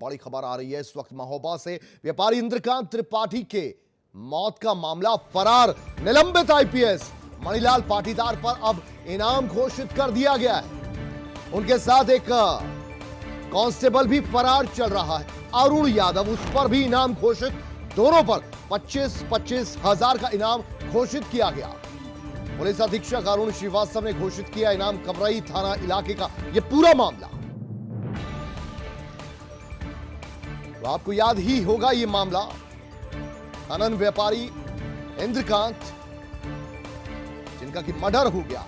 बड़ी खबर आ रही है इस वक्त महोबा से। व्यापारी इंद्रकांत त्रिपाठी के मौत का मामला, फरार निलंबित आईपीएस मणिलाल पाटीदार पर अब इनाम घोषित कर दिया गया है। उनके साथ एक कांस्टेबल भी फरार चल रहा है, अरुण यादव, उस पर भी इनाम घोषित। दोनों पर 25-25 हजार का इनाम घोषित किया गया। पुलिस अधीक्षक अरुण श्रीवास्तव ने घोषित किया इनाम। कमरई थाना इलाके का यह पूरा मामला, तो आपको याद ही होगा ये मामला। खनन व्यापारी इंद्रकांत, जिनका कि मर्डर हो गया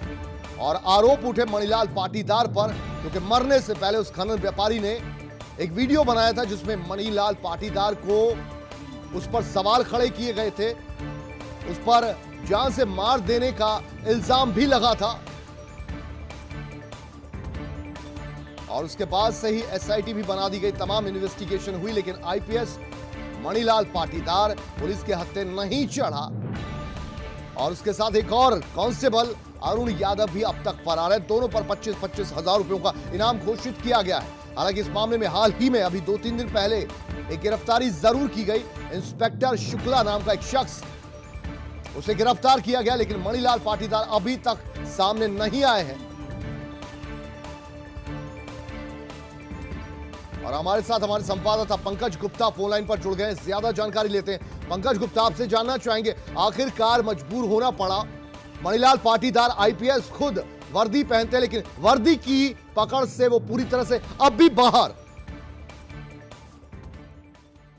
और आरोप उठे मणिलाल पाटीदार पर, क्योंकि मरने से पहले उस खनन व्यापारी ने एक वीडियो बनाया था जिसमें मणिलाल पाटीदार को उस पर सवाल खड़े किए गए थे, उस पर जान से मार देने का इल्जाम भी लगा था। और उसके बाद से ही एसआईटी भी बना दी गई, तमाम इन्वेस्टिगेशन हुई, लेकिन आईपीएस मणिलाल पाटीदार पुलिस के हत्थे नहीं चढ़ा। और उसके साथ एक और कांस्टेबल अरुण यादव भी अब तक फरार है। दोनों पर 25-25 हजार रुपयों का इनाम घोषित किया गया है। हालांकि इस मामले में हाल ही में अभी 2-3 दिन पहले एक गिरफ्तारी जरूर की गई। इंस्पेक्टर शुक्ला नाम का एक शख्स, उसे गिरफ्तार किया गया, लेकिन मणिलाल पाटीदार अभी तक सामने नहीं आए हैं। और हमारे साथ हमारे संवाददाता पंकज गुप्ता फोन लाइन पर जुड़ गए हैं, ज्यादा जानकारी लेते हैं। पंकज गुप्ता, आपसे जानना चाहेंगे, आखिरकार मजबूर होना पड़ा। मणिलाल पाटीदार आईपीएस खुद वर्दी पहनते हैं, लेकिन वर्दी की पकड़ से वो पूरी तरह से अब भी बाहर।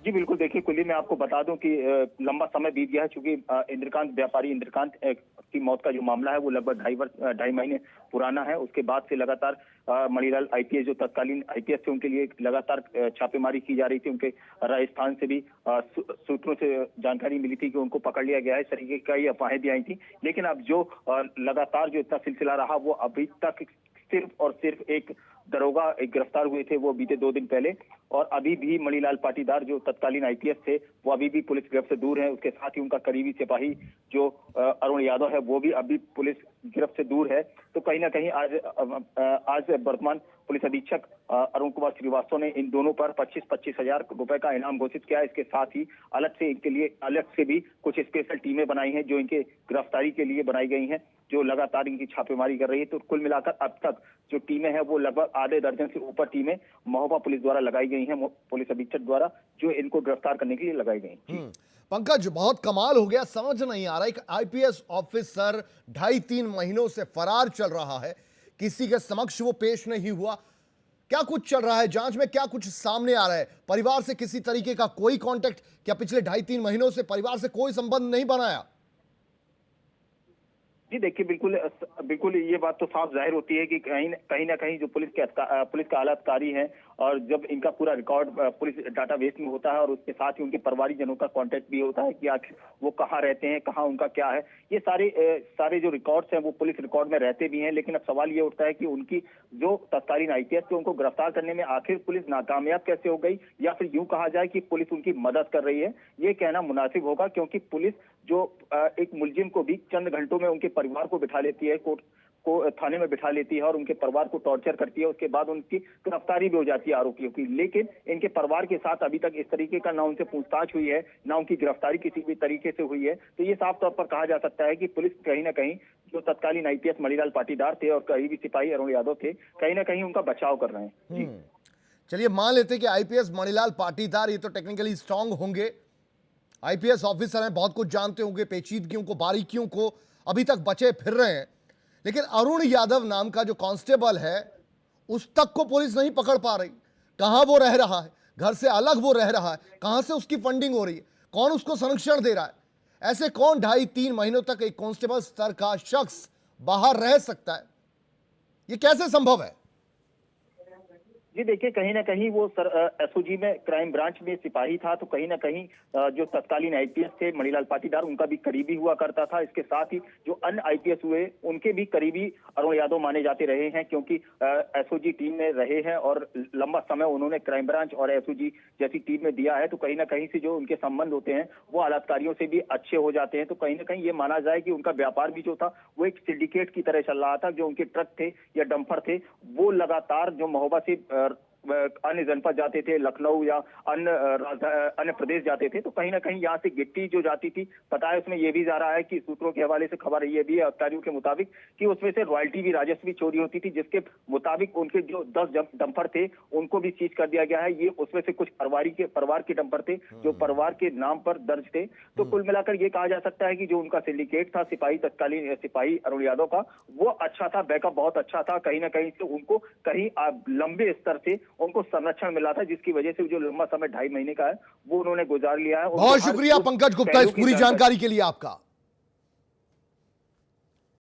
जी बिल्कुल, देखिए कुली मैं आपको बता दूं कि लंबा समय बीत गया है, चूंकि इंद्रकांत व्यापारी इंद्रकांत की मौत का जो मामला है वो लगभग 2.5 महीने पुराना है। उसके बाद से लगातार मणिलाल आईपीएस, जो तत्कालीन आईपीएस थे, उनके लिए लगातार छापेमारी की जा रही थी। उनके राजस्थान से भी सूत्रों से जानकारी मिली थी कि उनको पकड़ लिया गया है। इस तरीके की कई अफवाहें भी आई थी, लेकिन अब जो लगातार जो इतना सिलसिला रहा, वो अभी तक सिर्फ और सिर्फ एक दरोगा एक गिरफ्तार हुए थे, वो बीते 2 दिन पहले। और अभी भी मणिलाल पाटीदार जो तत्कालीन आईपीएस थे, वो अभी भी पुलिस गिरफ्त से दूर है। उसके साथ ही उनका करीबी सिपाही जो अरुण यादव है, वो भी अभी पुलिस गिरफ्त से दूर है। तो कहीं ना कहीं आज वर्तमान पुलिस अधीक्षक अरुण कुमार श्रीवास्तव ने इन दोनों पर 25-25 हजार रुपए का इनाम घोषित किया है। इसके साथ ही अलग से इनके लिए अलग से भी कुछ स्पेशल टीमें बनाई हैं, जो इनके गिरफ्तारी के लिए बनाई गई हैं, जो लगातार इनकी छापेमारी कर रही है। तो कुल मिलाकर अब तक जो टीमें हैं, वो लगभग आधे दर्जन से ऊपर टीमें महोबा पुलिस द्वारा लगाई गई हैं, पुलिस अधीक्षक द्वारा, जो इनको गिरफ्तार करने के लिए लगाई गई। पंकज, बहुत कमाल हो गया, समझ नहीं आ रहा, एक आईपीएस ऑफिसर 2.5-3 महीनों से फरार चल रहा है, किसी के समक्ष वो पेश नहीं हुआ। क्या कुछ चल रहा है जांच में, क्या कुछ सामने आ रहा है? परिवार से किसी तरीके का कोई कांटेक्ट, क्या पिछले 2.5-3 महीनों से परिवार से कोई संबंध नहीं बनाया? जी देखिए, बिल्कुल ये बात तो साफ जाहिर होती है कि कहीं ना कहीं जो पुलिस का आला अधिकारी है, और जब इनका पूरा रिकॉर्ड पुलिस डाटाबेस में होता है, और उसके साथ ही उनके परिवारजनों का कांटेक्ट भी होता है कि आखिर वो कहाँ रहते हैं, कहाँ उनका क्या है, ये सारे जो रिकॉर्ड्स हैं वो पुलिस रिकॉर्ड में रहते भी हैं। लेकिन अब सवाल ये उठता है कि उनकी जो तत्कालीन आईपीएस थे, उनको गिरफ्तार करने में आखिर पुलिस नाकामयाब कैसे हो गई, या फिर यूं कहा जाए कि पुलिस उनकी मदद कर रही है, ये कहना मुनासिब होगा। क्योंकि पुलिस जो एक मुलजिम को भी चंद घंटों में उनके परिवार को बिठा लेती है, कोर्ट को थाने में बिठा लेती है, और उनके परिवार को टॉर्चर करती है, उसके बाद उनकी गिरफ्तारी भी हो जाती है आरोपियों की। लेकिन इनके परिवार के साथ अभी तक इस तरीके का ना उनसे पूछताछ हुई है, ना उनकी गिरफ्तारी किसी भी तरीके से हुई है। तो ये साफ तौर पर कहा जा सकता है कि पुलिस कहीं ना कहीं जो तत्कालीन आईपीएस मणिलाल पाटीदार थे और करीबी सिपाही अरुण यादव थे, कहीं ना कहीं उनका बचाव कर रहे हैं। चलिए मान लेते हैं कि आईपीएस मणिलाल पाटीदार ये तो टेक्निकली स्ट्रांग होंगे, आईपीएस ऑफिसर हैं, बहुत कुछ जानते होंगे, पेचीदगियों को, बारीकियों को अभी तक बचे फिर रहे हैं। लेकिन अरुण यादव नाम का जो कांस्टेबल है, उस तक को पुलिस नहीं पकड़ पा रही। कहां वो रह रहा है, घर से अलग वो रह रहा है, कहां से उसकी फंडिंग हो रही है, कौन उसको संरक्षण दे रहा है? ऐसे कौन 2.5-3 महीनों तक एक कांस्टेबल स्तर का शख्स बाहर रह सकता है? ये कैसे संभव है? जी देखिए, कहीं ना कहीं वो एसओजी में क्राइम ब्रांच में सिपाही था, तो कहीं ना कहीं जो तत्कालीन आईपीएस थे मणिलाल पाटीदार, उनका भी करीबी हुआ करता था। इसके साथ ही जो अन्य आईपीएस हुए, उनके भी करीबी अरुण यादव माने जाते रहे हैं, क्योंकि एसओजी टीम में रहे हैं और लंबा समय उन्होंने क्राइम ब्रांच और एसओजी जैसी टीम में दिया है। तो कहीं ना कहीं से जो उनके संबंध होते हैं वो आलाधिकारियों से भी अच्छे हो जाते हैं। तो कहीं ना कहीं ये माना जाए कि उनका व्यापार भी जो था वो एक सिंडिकेट की तरह चल रहा था। जो उनके ट्रक थे या डंपर थे, वो लगातार जो महोबा से अन्य जनपद जाते थे, लखनऊ या अन्य प्रदेश जाते थे, तो कहीं ना कहीं यहाँ से गिट्टी जो जाती थी, पता है उसमें ये भी जा रहा है कि सूत्रों के हवाले से खबर ये भी है अधिकारियों के मुताबिक कि उसमें से रॉयल्टी भी, राजस्व भी चोरी होती थी, जिसके मुताबिक उनके जो 10 डंपर थे उनको भी सीज कर दिया गया है। ये उसमें से कुछ परिवार के डंपर थे जो परिवार के नाम पर दर्ज थे। तो कुल मिलाकर ये कहा जा सकता है कि जो उनका सिंडिकेट था तत्कालीन सिपाही अरुण यादव का, वो अच्छा था, बैकअप बहुत अच्छा था। कहीं ना कहीं से उनको कहीं लंबे स्तर से उनको संरक्षण मिला था, जिसकी वजह से जो लंबा समय 2.5 महीने का है वो उन्होंने गुजार लिया है। बहुत शुक्रिया पंकज गुप्ता इस पूरी जानकारी के लिए आपका।